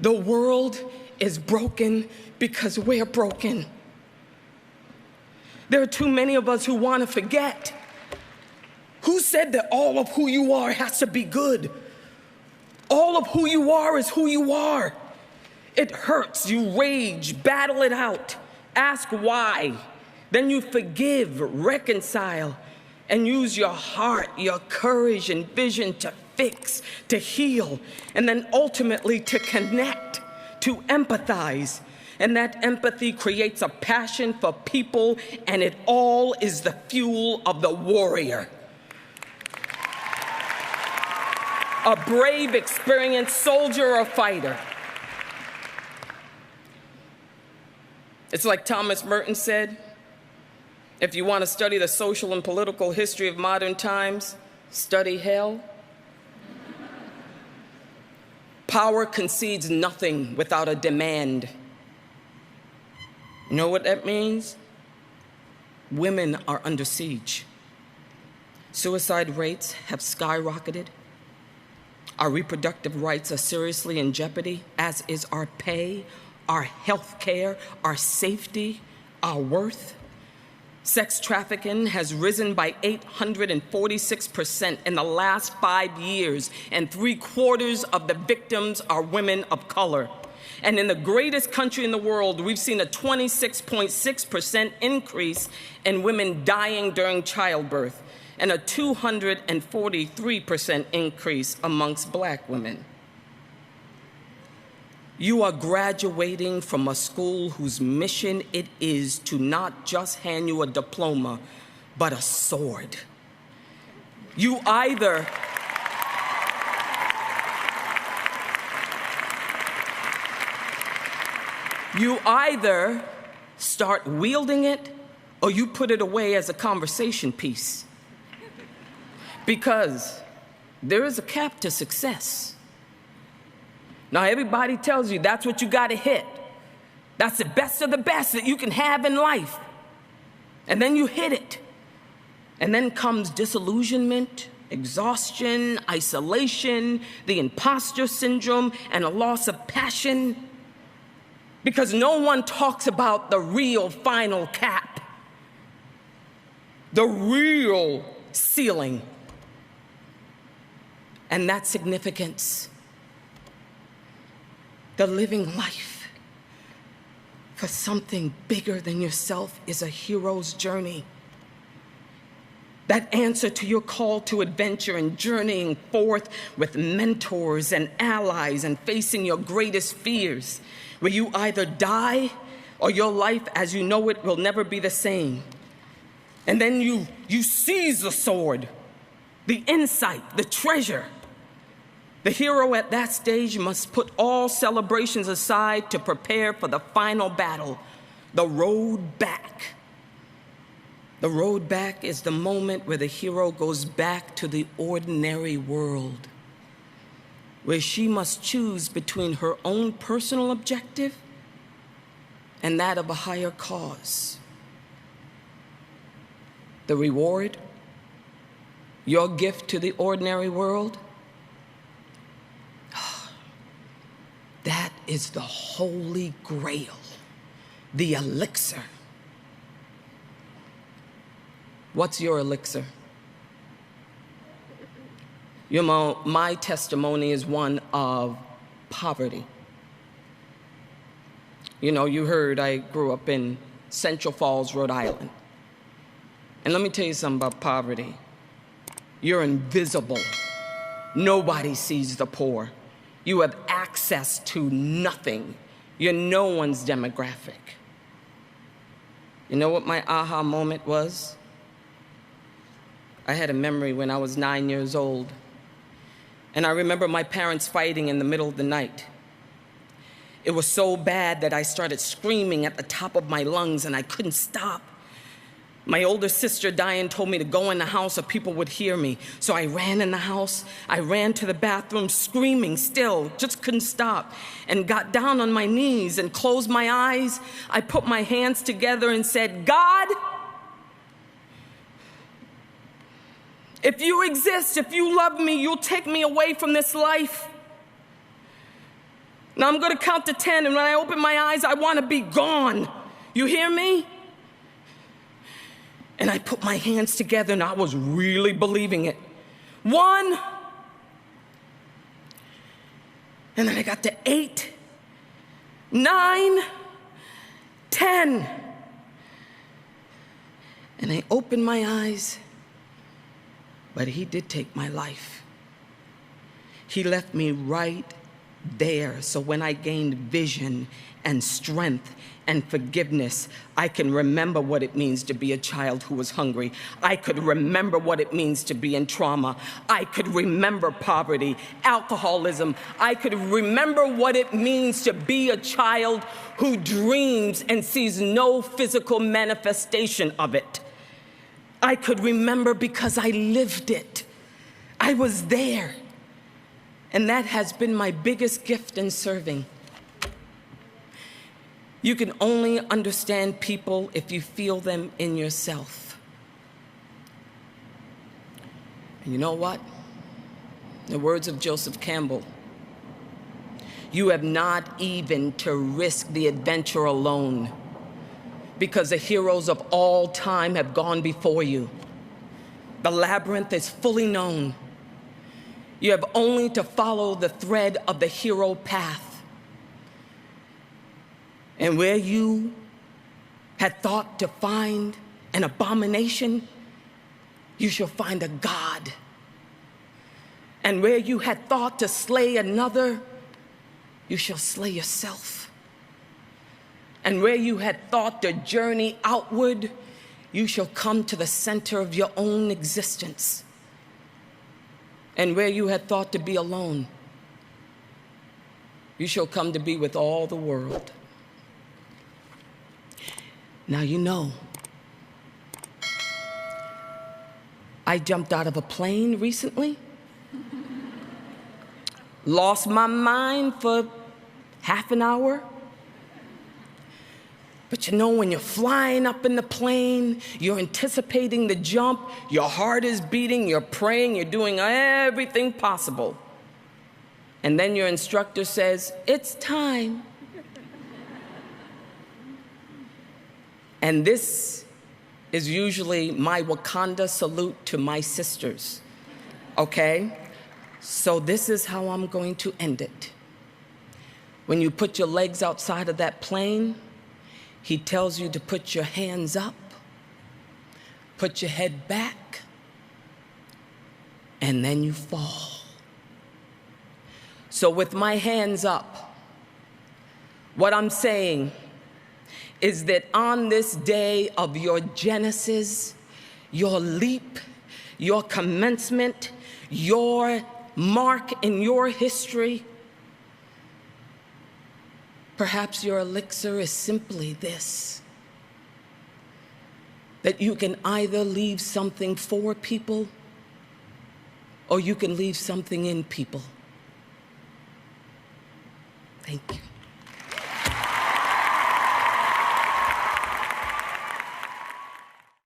The world is broken because we're broken. There are too many of us who want to forget. Who said that all of who you are has to be good? All of who you are is who you are. It hurts, you rage, battle it out, ask why. Then you forgive, reconcile, and use your heart, your courage and vision to fix, to heal, and then ultimately to connect, to empathize. And that empathy creates a passion for people, and it all is the fuel of the warrior. A brave, experienced soldier or fighter. It's like Thomas Merton said, if you want to study the social and political history of modern times, study hell. Power concedes nothing without a demand. You know what that means? Women are under siege. Suicide rates have skyrocketed. Our reproductive rights are seriously in jeopardy, as is our pay, our health care, our safety, our worth. Sex trafficking has risen by 846% in the last 5 years, and 3/4 of the victims are women of color. And in the greatest country in the world, we've seen a 26.6% increase in women dying during childbirth, and a 243% increase amongst Black women. You are graduating from a school whose mission it is to not just hand you a diploma, but a sword. You either start wielding it, or you put it away as a conversation piece. Because there is a cap to success. Now, everybody tells you that's what you got to hit. That's the best of the best that you can have in life. And then you hit it. And then comes disillusionment, exhaustion, isolation, the imposter syndrome, and a loss of passion. Because no one talks about the real final cap, the real ceiling. And that significance, the living life for something bigger than yourself, is a hero's journey. That answer to your call to adventure and journeying forth with mentors and allies and facing your greatest fears, where you either die or your life as you know it will never be the same. And then you seize the sword, the insight, the treasure. The hero at that stage must put all celebrations aside to prepare for the final battle, the road back. The road back is the moment where the hero goes back to the ordinary world, where she must choose between her own personal objective and that of a higher cause. The reward, your gift to the ordinary world, that is the holy grail, the elixir. What's your elixir? You know, my testimony is one of poverty. You know, you heard I grew up in Central Falls, Rhode Island. And let me tell you something about poverty. You're invisible. Nobody sees the poor. You have access to nothing. You're no one's demographic. You know what my aha moment was? I had a memory when I was 9 years old. And I remember my parents fighting in the middle of the night. It was so bad that I started screaming at the top of my lungs and I couldn't stop. My older sister, Diane, told me to go in the house or people would hear me. So I ran in the house. I ran to the bathroom screaming still, just couldn't stop, and got down on my knees and closed my eyes. I put my hands together and said, God, if you exist, if you love me, you'll take me away from this life. Now I'm going to count to 10, and when I open my eyes, I want to be gone. You hear me? And I put my hands together, and I was really believing it. 1. And then I got to 8, 9, 10. And I opened my eyes, but he did take my life. He left me right there. So when I gained vision and strength and forgiveness, I can remember what it means to be a child who was hungry. I could remember what it means to be in trauma. I could remember poverty, alcoholism. I could remember what it means to be a child who dreams and sees no physical manifestation of it. I could remember because I lived it. I was there. And that has been my biggest gift in serving. You can only understand people if you feel them in yourself. And you know what? The words of Joseph Campbell, you have not even to risk the adventure alone, because the heroes of all time have gone before you. The labyrinth is fully known. You have only to follow the thread of the hero path. And where you had thought to find an abomination, you shall find a God. And where you had thought to slay another, you shall slay yourself. And where you had thought to journey outward, you shall come to the center of your own existence. And where you had thought to be alone, you shall come to be with all the world. Now you know, I jumped out of a plane recently, lost my mind for half an hour. But you know, when you're flying up in the plane, you're anticipating the jump, your heart is beating, you're praying, you're doing everything possible. And then your instructor says, "It's time." And this is usually my Wakanda salute to my sisters, okay? So this is how I'm going to end it. When you put your legs outside of that plane, he tells you to put your hands up, put your head back, and then you fall. So with my hands up, what I'm saying is that on this day of your genesis, your leap, your commencement, your mark in your history, perhaps your elixir is simply this: that you can either leave something for people or you can leave something in people. Thank you.